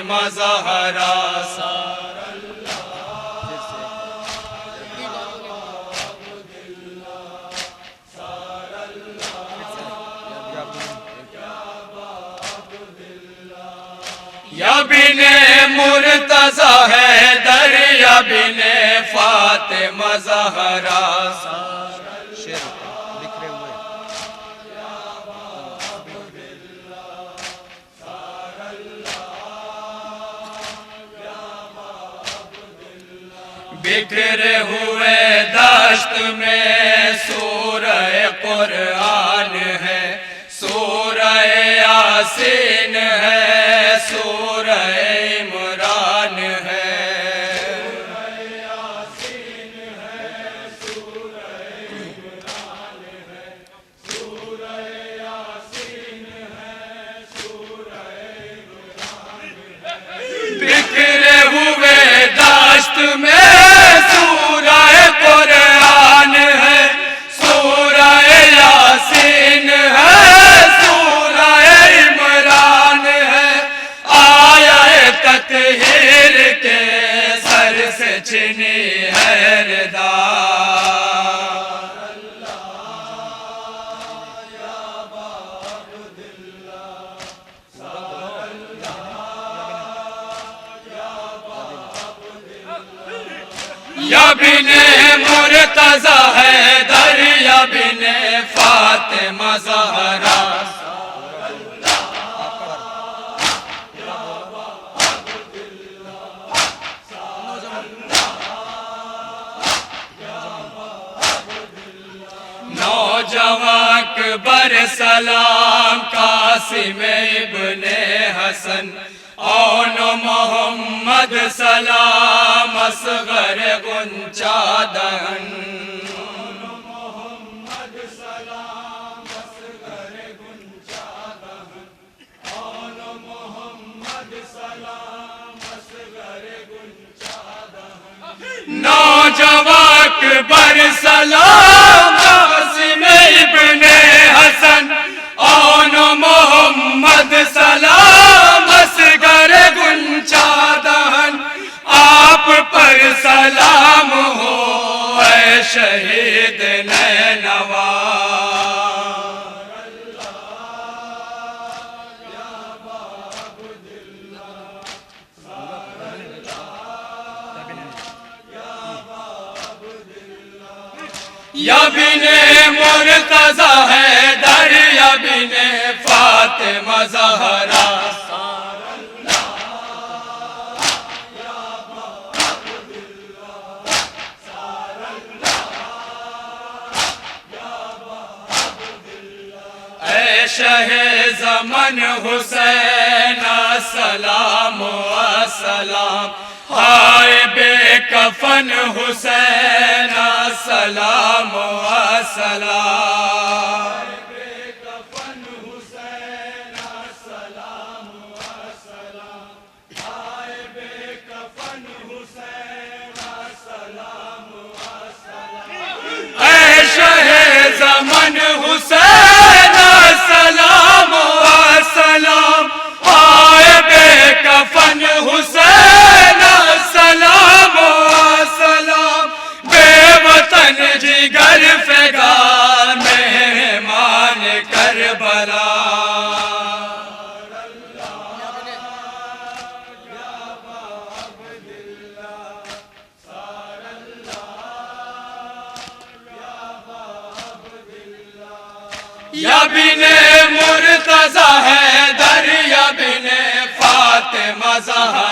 فاطمہ زہرا یا بن مرتضی حیدر یا بن فاطمہ زہرا بکھرے ہوئے دشت میں سورہ قرآن ہے، سورہ یاسین ہے، سورہ عمران ہے، بکھرے ہوئے دشت میں سورہ قرآن ہے، سورہ یاسین ہے، سورہ عمران ہے، آیہ تطہیر کے سر سے چنی ہے ردا یا بن مرتضی حیدر یا بن فاطمہ زہرا نوجوان اکبر سلام قاسم ابن حسن اون محمد سلام اصغر غنچہ دہن نوجوان اکبر سلام قاسم ابن حسن اون محمد سلام اصغر غنچہ دہن آپ پر سلام ہو اے شہید نینوا یا بن مرتضی حیدر یا بن فاطمہ زہرا اے شہ زمن حسین السلام والسلام، ہائے بے کفن حسین السلام والسلام، اے شہ زمن حسین السلام والسلام، ہائے بے کفن حسین السلام والسلام، بے وطن جگر فغان مہمان کربلا، یا بن مرتضی حیدر یا بن فاطمہ زہرا